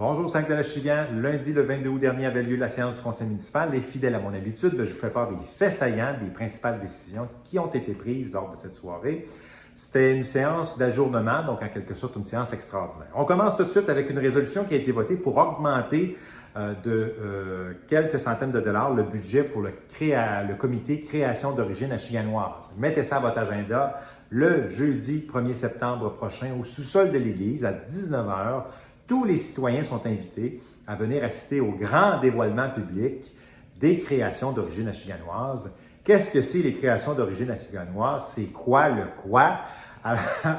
Bonjour Saint-Nicolas-Chigan. Lundi, le 22 août dernier, avait lieu la séance du conseil municipal. Et fidèle à mon habitude, je vous fais part des faits saillants, des principales décisions qui ont été prises lors de cette soirée. C'était une séance d'ajournement, donc en quelque sorte une séance extraordinaire. On commence tout de suite avec une résolution qui a été votée pour augmenter de quelques centaines de dollars le budget pour le comité création d'origine achiganoise. Mettez ça à votre agenda le jeudi 1er septembre prochain au sous-sol de l'église à 19h. Tous les citoyens sont invités à venir assister au grand dévoilement public des créations d'origine achiganoise. Qu'est-ce que c'est les créations d'origine achiganoise? C'est quoi le quoi?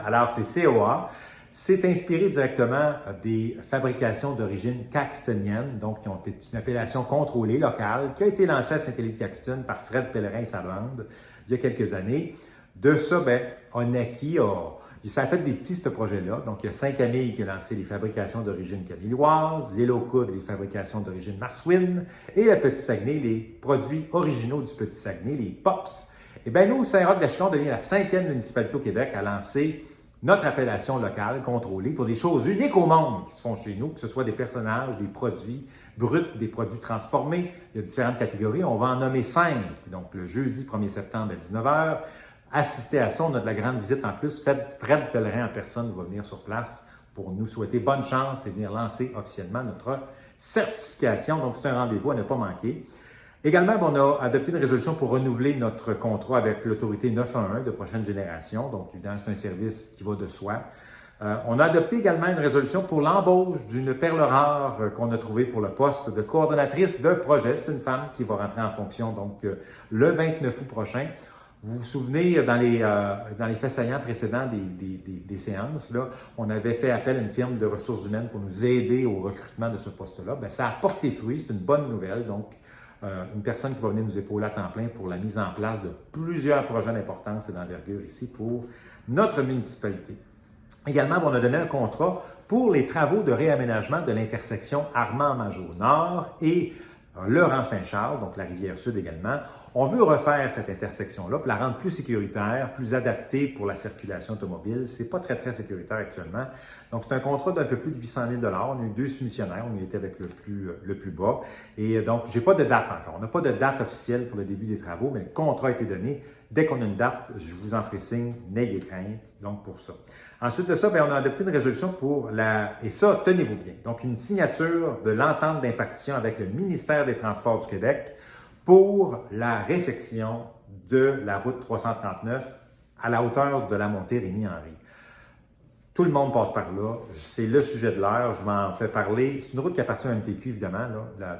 Alors, c'est COA. C'est inspiré directement des fabrications d'origine caxtonienne, donc qui ont été une appellation contrôlée locale, qui a été lancée à Saint-Élie-de-Caxton par Fred Pellerin et sa bande il y a quelques années. De ça, Onaki ça a fait des petits, ce projet-là. Donc, il y a Saint-Camille qui a lancé les fabrications d'origine camilloise, l'île aux Coudres, les fabrications d'origine marsouine, et le Petit Saguenay, les produits originaux du Petit Saguenay, les POPs. Eh bien, nous, Saint-Roch-d'Achigan devient la 5e municipalité au Québec à lancer notre appellation locale contrôlée pour des choses uniques au monde qui se font chez nous, que ce soit des personnages, des produits bruts, des produits transformés. Il y a différentes catégories. On va en nommer 5. Donc, le jeudi 1er septembre à 19h. Assister à ça, on a de la grande visite en plus. Fred Pellerin en personne va venir sur place pour nous souhaiter bonne chance et venir lancer officiellement notre certification. Donc, c'est un rendez-vous à ne pas manquer. Également, on a adopté une résolution pour renouveler notre contrat avec l'autorité 911 de prochaine génération. Donc, évidemment, c'est un service qui va de soi. On a adopté également une résolution pour l'embauche d'une perle rare qu'on a trouvée pour le poste de coordonnatrice de projet. C'est une femme qui va rentrer en fonction donc le 29 août prochain. Vous vous souvenez, dans les faits saillants précédents des séances, là, on avait fait appel à une firme de ressources humaines pour nous aider au recrutement de ce poste-là. Bien, ça a porté fruit, c'est une bonne nouvelle. Donc, une personne qui va venir nous épauler à temps plein pour la mise en place de plusieurs projets d'importance et d'envergure ici pour notre municipalité. Également, on a donné un contrat pour les travaux de réaménagement de l'intersection Armand-Majot-Nord et le rang Saint-Charles, donc la Rivière-Sud également. On veut refaire cette intersection-là pour la rendre plus sécuritaire, plus adaptée pour la circulation automobile. C'est pas très sécuritaire actuellement. Donc, c'est un contrat d'un peu plus de 800 000 $. On a eu 2 soumissionnaires. On était avec le plus bas. Et donc, j'ai pas de date encore. On n'a pas de date officielle pour le début des travaux, mais le contrat a été donné. Dès qu'on a une date, je vous en ferai signe. N'ayez crainte. Donc, pour ça. Ensuite de ça, on a adopté une résolution pour et ça, tenez-vous bien. Donc, une signature de l'entente d'impartition avec le ministère des Transports du Québec pour la réfection de la route 339 à la hauteur de la montée Rémy-Henry. Tout le monde passe par là. C'est le sujet de l'heure. Je m'en fais parler. C'est une route qui appartient à MTQ, évidemment.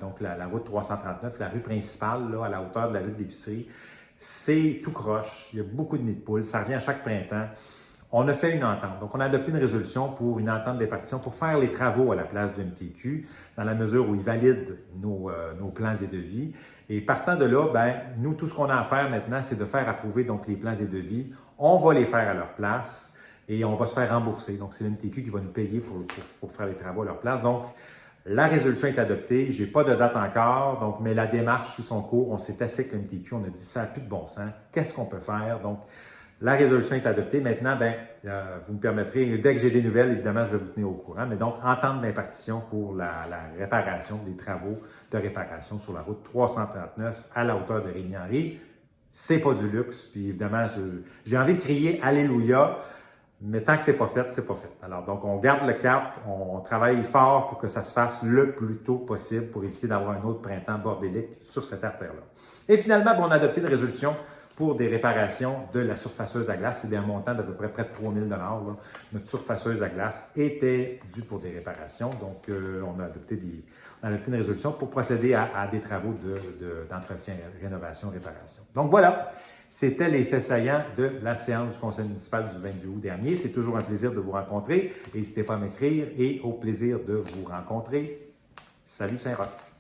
Donc, la route 339, la rue principale, là, à la hauteur de la rue de l'Épicerie. C'est tout croche. Il y a beaucoup de nids de poules. Ça revient à chaque printemps. On a fait une entente. Donc, on a adopté une résolution pour une entente d'impartition pour faire les travaux à la place du MTQ, dans la mesure où ils valident nos plans et devis. Et partant de là, nous, tout ce qu'on a à faire maintenant, c'est de faire approuver donc les plans et devis. On va les faire à leur place et on va se faire rembourser. Donc, c'est le MTQ qui va nous payer pour faire les travaux à leur place. Donc, la résolution est adoptée. J'ai pas de date encore, donc, mais la démarche suit son cours. On s'est assis avec le MTQ, on a dit ça n'a plus de bon sens. Qu'est-ce qu'on peut faire? Donc, la résolution est adoptée. Maintenant, vous me permettrez, dès que j'ai des nouvelles, évidemment, je vais vous tenir au courant. Mais donc, entente d'impartition pour la réparation, des travaux de réparation sur la route 339 à la hauteur de Rémy-Henry. C'est pas du luxe. Puis évidemment, j'ai envie de crier Alléluia, mais tant que c'est pas fait, c'est pas fait. Alors, donc, on garde le cap, on travaille fort pour que ça se fasse le plus tôt possible pour éviter d'avoir un autre printemps bordélique sur cette artère-là. Et finalement, on a adopté une résolution pour des réparations de la surfaceuse à glace. C'est un montant d'à peu près de 3 000 $. Notre surfaceuse à glace était due pour des réparations. Donc, on a adopté une résolution pour procéder à des travaux d'entretien, rénovation, réparation. Donc, voilà. C'était les faits saillants de la séance du conseil municipal du 22 août dernier. C'est toujours un plaisir de vous rencontrer. N'hésitez pas à m'écrire et au plaisir de vous rencontrer. Salut Saint-Roch!